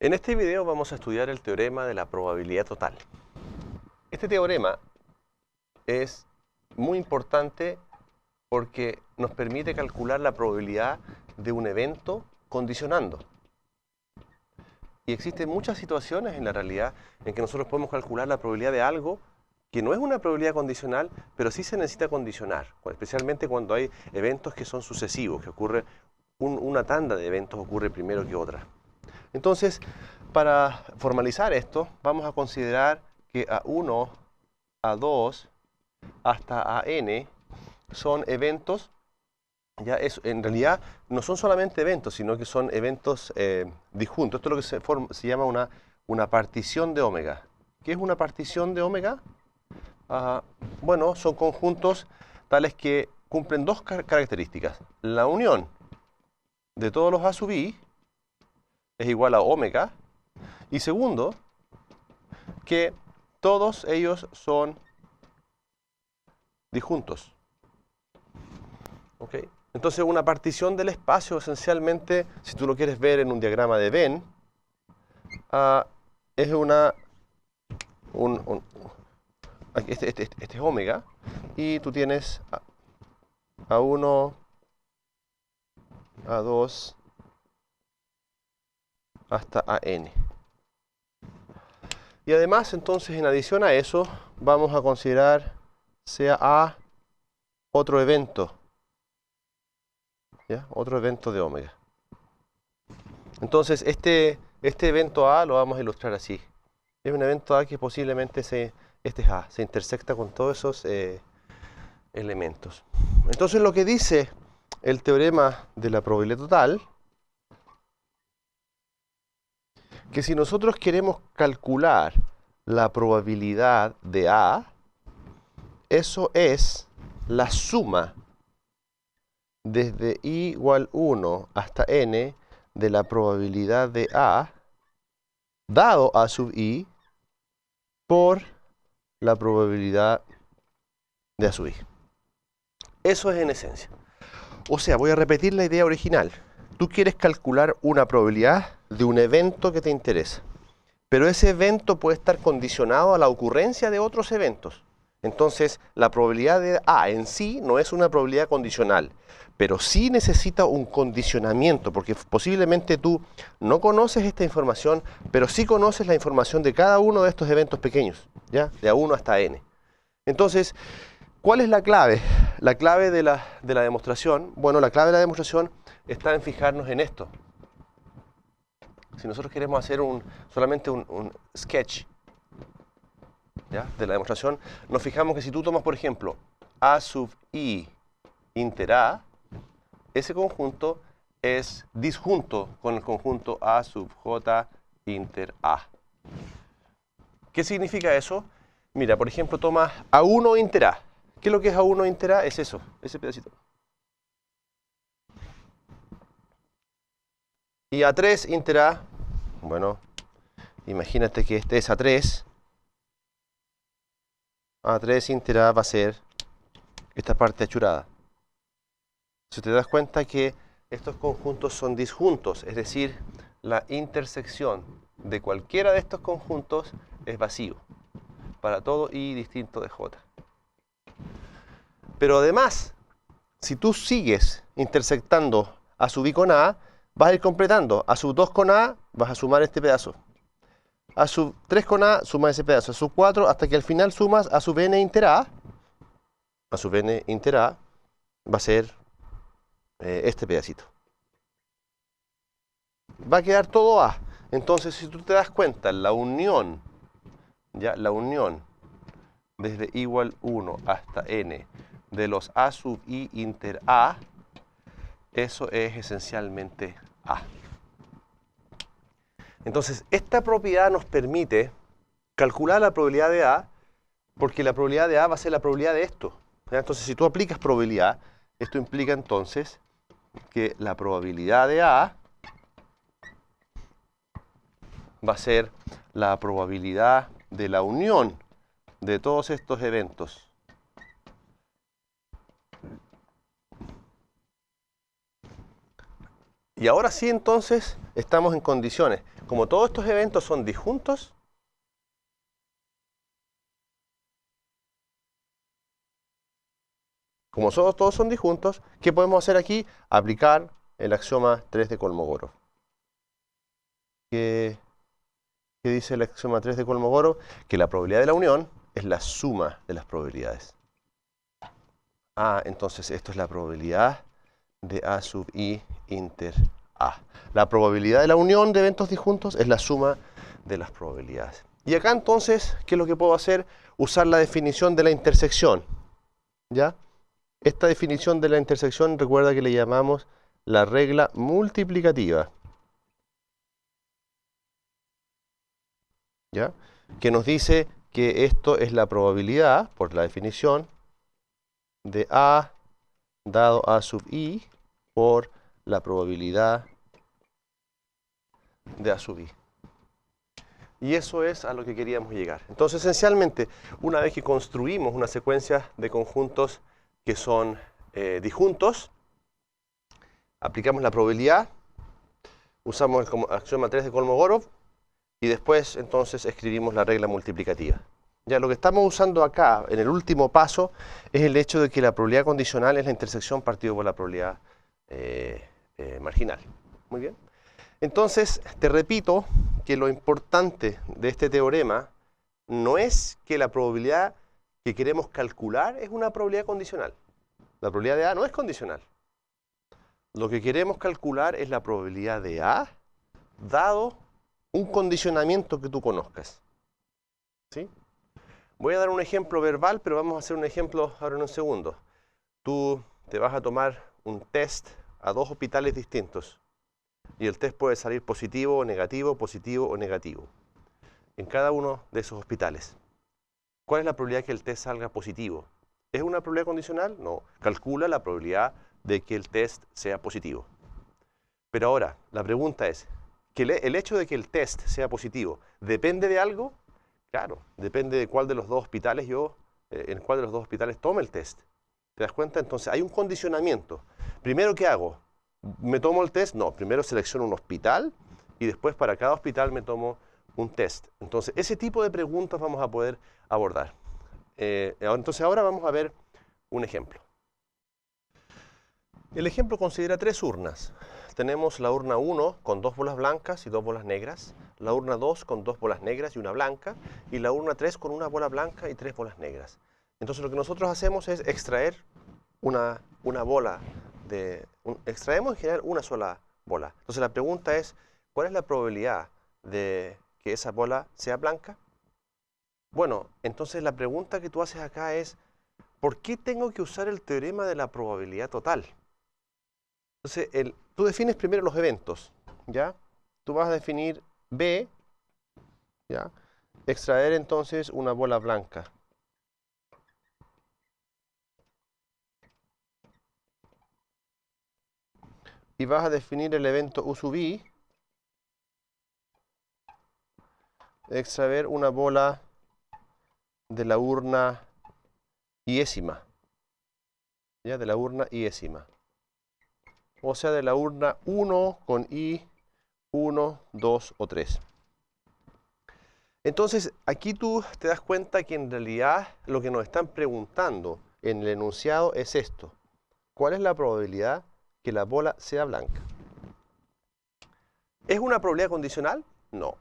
En este video vamos a estudiar el teorema de la probabilidad total. Este teorema es muy importante porque nos permite calcular la probabilidad de un evento condicionando. Y existen muchas situaciones en la realidad en que nosotros podemos calcular la probabilidad de algo que no es una probabilidad condicional, pero sí se necesita condicionar, especialmente cuando hay eventos que son sucesivos, que ocurre una tanda de eventos ocurre primero que otra. Entonces, para formalizar esto, vamos a considerar que A1, A2, hasta AN son eventos, en realidad no son solamente eventos, sino que son eventos disjuntos. Esto es lo que se llama una partición de ómega. ¿Qué es una partición de ómega? Bueno, son conjuntos tales que cumplen dos características. La unión de todos los A sub i es igual a ómega. Y segundo, que todos ellos son disjuntos. ¿Ok? Entonces, una partición del espacio, esencialmente, si tú lo quieres ver en un diagrama de Venn, es este es ómega, y tú tienes A1, A2, hasta AN. Y además, entonces, en adición a eso, vamos a considerar sea A otro evento. ¿Ya? Otro evento de ómega. Entonces, este evento A lo vamos a ilustrar así. Es un evento A que posiblemente este es A, se intersecta con todos esos elementos. Entonces, lo que dice el teorema de la probabilidad total, que si nosotros queremos calcular la probabilidad de A, eso es la suma desde i igual 1 hasta n de la probabilidad de A dado A sub i por la probabilidad de A sub i. Eso es en esencia. O sea, voy a repetir la idea original. Tú quieres calcular una probabilidad de un evento que te interesa, pero ese evento puede estar condicionado a la ocurrencia de otros eventos. Entonces, la probabilidad de A en sí no es una probabilidad condicional, pero sí necesita un condicionamiento, porque posiblemente tú no conoces esta información, pero sí conoces la información de cada uno de estos eventos pequeños, ¿ya? De A1 hasta N. Entonces, ¿cuál es la clave? La clave de la demostración, bueno, la clave de la demostración está en fijarnos en esto. Si nosotros queremos hacer solamente un sketch, ¿ya? De la demostración, nos fijamos que si tú tomas, por ejemplo, A sub i inter A, ese conjunto es disjunto con el conjunto A sub j inter A. ¿Qué significa eso? Mira, por ejemplo, toma A1 inter A. ¿Qué es lo que es A1 inter A? Es eso, ese pedacito. Y A3 inter A, bueno, imagínate que este es A3. A3 inter A va a ser esta parte achurada. Si te das cuenta que estos conjuntos son disjuntos, es decir, la intersección de cualquiera de estos conjuntos es vacío para todo i distinto de j. Pero además, si tú sigues intersectando A sub i con A, vas a ir completando. A sub 2 con A, vas a sumar este pedazo. A sub 3 con A, suma ese pedazo. A sub 4, hasta que al final sumas A sub n inter A. A sub n inter A va a ser este pedacito. Va a quedar todo A. Entonces, si tú te das cuenta, la unión, ¿ya? La unión desde igual 1 hasta n de los A sub i inter A, eso es esencialmente A. Entonces, esta propiedad nos permite calcular la probabilidad de A, porque la probabilidad de A va a ser la probabilidad de esto. ¿Ya? Entonces, si tú aplicas probabilidad, esto implica entonces que la probabilidad de A va a ser la probabilidad de la unión de todos estos eventos. Y ahora sí, entonces, estamos en condiciones. Como todos estos eventos son disjuntos, todos son disjuntos, ¿qué podemos hacer aquí? Aplicar el axioma 3 de Kolmogorov. ¿Qué dice el axioma 3 de Kolmogorov? Que la probabilidad de la unión es la suma de las probabilidades. Entonces esto es la probabilidad de A sub I inter A. La probabilidad de la unión de eventos disjuntos es la suma de las probabilidades. Y acá entonces, ¿qué es lo que puedo hacer? Usar la definición de la intersección. ¿Ya? Esta definición de la intersección, recuerda que le llamamos la regla multiplicativa. ¿Ya? Que nos dice que esto es la probabilidad, por la definición, de A dado A sub I por la probabilidad de A sub I. Y eso es a lo que queríamos llegar. Entonces, esencialmente, una vez que construimos una secuencia de conjuntos que son disjuntos, aplicamos la probabilidad, usamos el axioma 3 de Kolmogorov y después, entonces, escribimos la regla multiplicativa. Ya lo que estamos usando acá, en el último paso, es el hecho de que la probabilidad condicional es la intersección partido por la probabilidad marginal. Muy bien. Entonces, te repito que lo importante de este teorema no es que la probabilidad que queremos calcular es una probabilidad condicional. La probabilidad de A no es condicional. Lo que queremos calcular es la probabilidad de A dado un condicionamiento que tú conozcas. ¿Sí? Voy a dar un ejemplo verbal, pero vamos a hacer un ejemplo ahora en un segundo. Tú te vas a tomar un test a dos hospitales distintos. Y el test puede salir positivo o negativo en cada uno de esos hospitales. ¿Cuál es la probabilidad que el test salga positivo? ¿Es una probabilidad condicional? No. Calcula la probabilidad de que el test sea positivo. Pero ahora, la pregunta es, ¿que el hecho de que el test sea positivo depende de algo? Claro, depende de cuál de los dos hospitales en cuál de los dos hospitales tome el test. ¿Te das cuenta? Entonces hay un condicionamiento. Primero, ¿qué hago? ¿Me tomo el test? No, primero selecciono un hospital y después para cada hospital me tomo un test. Entonces, ese tipo de preguntas vamos a poder abordar. Entonces, ahora vamos a ver un ejemplo. El ejemplo considera tres urnas. Tenemos la urna 1 con 2 bolas blancas y 2 bolas negras, la urna 2 con 2 bolas negras y una blanca, y la urna 3 con una bola blanca y 3 bolas negras. Entonces, lo que nosotros hacemos es extraer una bola extraemos en general una sola bola. Entonces la pregunta es, ¿cuál es la probabilidad de que esa bola sea blanca? Bueno, entonces la pregunta que tú haces acá es, ¿por qué tengo que usar el teorema de la probabilidad total? Entonces, tú defines primero los eventos, ¿ya? Tú vas a definir B, ¿ya? Extraer entonces una bola blanca. Y vas a definir el evento U sub I, extraer una bola de la urna iésima, ¿ya? De la urna iésima. O sea, de la urna 1 con I, 1, 2 o 3. Entonces, aquí tú te das cuenta que en realidad lo que nos están preguntando en el enunciado es esto. ¿Cuál es la probabilidad que la bola sea blanca? ¿Es una probabilidad condicional? No.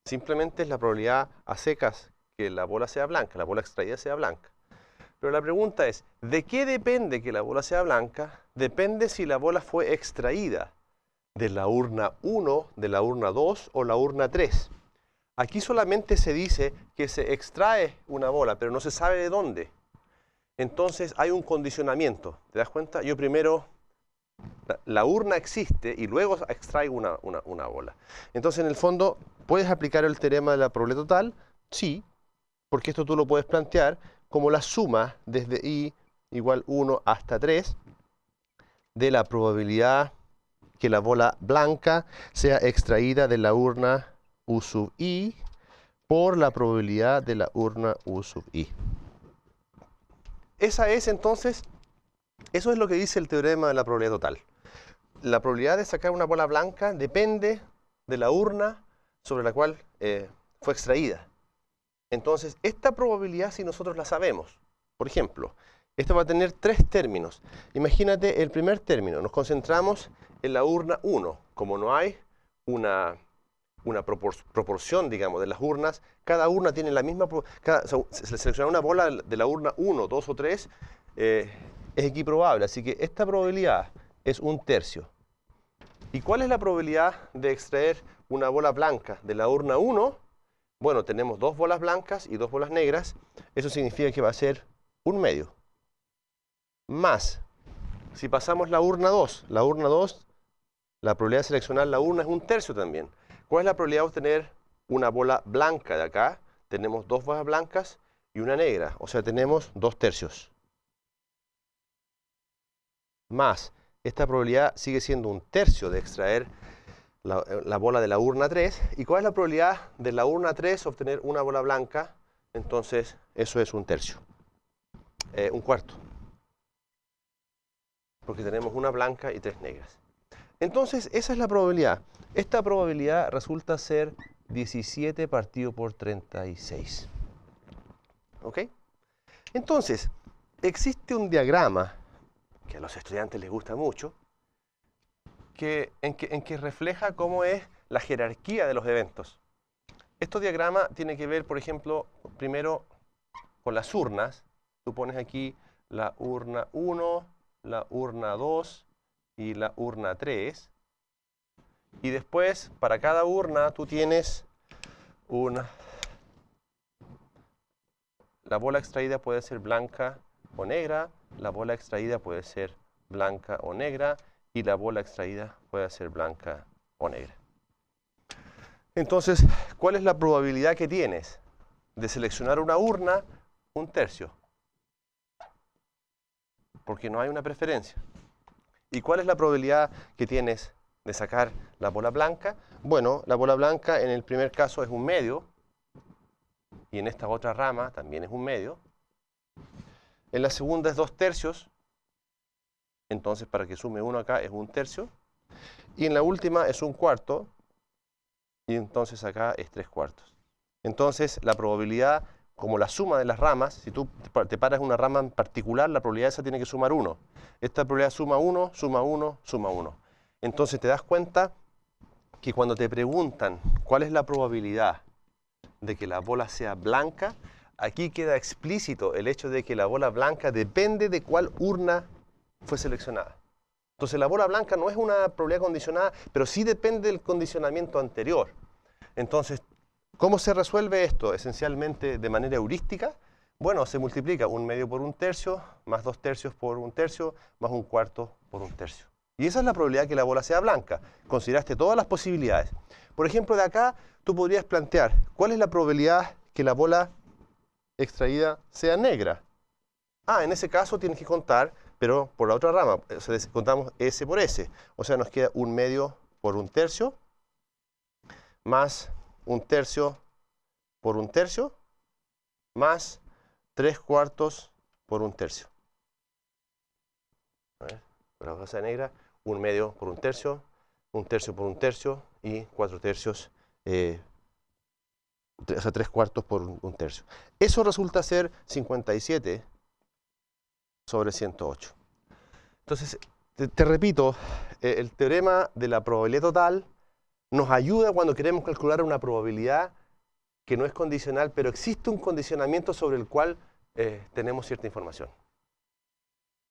Simplemente es la probabilidad a secas que la bola sea blanca, la bola extraída sea blanca. Pero la pregunta es, ¿de qué depende que la bola sea blanca? Depende si la bola fue extraída de la urna 1, de la urna 2 o la urna 3. Aquí solamente se dice que se extrae una bola, pero no se sabe de dónde. Entonces hay un condicionamiento. ¿Te das cuenta? Yo primero, la urna existe y luego extraigo una bola. Entonces, en el fondo, ¿puedes aplicar el teorema de la probabilidad total? Sí, porque esto tú lo puedes plantear como la suma desde I igual 1 hasta 3 de la probabilidad que la bola blanca sea extraída de la urna U sub I por la probabilidad de la urna U sub I. Esa es entonces, eso es lo que dice el teorema de la probabilidad total. la probabilidad de sacar una bola blanca depende de la urna sobre la cual fue extraída. Entonces, esta probabilidad si nosotros la sabemos, por ejemplo, esto va a tener tres términos. Imagínate el primer término, nos concentramos en la urna 1. Como no hay una proporción, digamos, de las urnas, cada urna tiene la misma... seleccionar una bola de la urna 1, 2 o 3 es equiprobable. Así que esta probabilidad es 1/3. ¿Y cuál es la probabilidad de extraer una bola blanca de la urna 1? Bueno, tenemos 2 bolas blancas y 2 bolas negras. Eso significa que va a ser 1/2. Más, si pasamos la urna 2, la probabilidad de seleccionar la urna es 1/3 también. ¿Cuál es la probabilidad de obtener una bola blanca de acá? Tenemos 2 bolas blancas y una negra, o sea, tenemos 2/3. Más, esta probabilidad sigue siendo 1/3 de extraer la bola de la urna 3. ¿Y cuál es la probabilidad de la urna 3 obtener una bola blanca? Entonces, eso es 1/3. 1/4. Porque tenemos una blanca y 3 negras. Entonces, esa es la probabilidad. Esta probabilidad resulta ser 17 partido por 36. ¿Ok? Entonces, existe un diagrama que a los estudiantes les gusta mucho, en que refleja cómo es la jerarquía de los eventos. Este diagrama tiene que ver, por ejemplo, primero con las urnas. Tú pones aquí la urna 1, la urna 2 y la urna 3. Y después, para cada urna, tú tienes la bola extraída puede ser blanca o negra, la bola extraída puede ser blanca o negra, y la bola extraída puede ser blanca o negra. Entonces, ¿cuál es la probabilidad que tienes de seleccionar una urna? 1/3. Porque no hay una preferencia. ¿Y cuál es la probabilidad que tienes de sacar la bola blanca? Bueno, la bola blanca en el primer caso es 1/2, y en esta otra rama también es 1/2. En la segunda es 2/3, entonces para que sume 1 acá es 1/3. Y en la última es 1/4, y entonces acá es 3/4. Entonces la probabilidad, como la suma de las ramas, si tú te paras en una rama en particular, la probabilidad esa tiene que sumar 1. Esta probabilidad suma 1, suma 1, suma 1. Entonces te das cuenta que cuando te preguntan cuál es la probabilidad de que la bola sea blanca, aquí queda explícito el hecho de que la bola blanca depende de cuál urna fue seleccionada. Entonces la bola blanca no es una probabilidad condicionada, pero sí depende del condicionamiento anterior. Entonces, ¿cómo se resuelve esto? Esencialmente de manera heurística. Bueno, se multiplica 1/2 por 1/3, más 2/3 por 1/3, más 1/4 por 1/3. Y esa es la probabilidad de que la bola sea blanca. Consideraste todas las posibilidades. Por ejemplo, de acá tú podrías plantear, ¿cuál es la probabilidad que la bola extraída sea negra? En ese caso tienes que contar, pero por la otra rama. O sea, contamos S por S. O sea, nos queda 1/2 por 1/3, más 1/3 por 1/3, más 3/4 por 1/3. A ver, por la hoja negra, 1/2 por 1/3, 1/3 por 1/3 y 4/3, o sea, 3/4 por 1/3. Eso resulta ser 57 sobre 108. Entonces, te repito, el teorema de la probabilidad total nos ayuda cuando queremos calcular una probabilidad que no es condicional, pero existe un condicionamiento sobre el cual tenemos cierta información.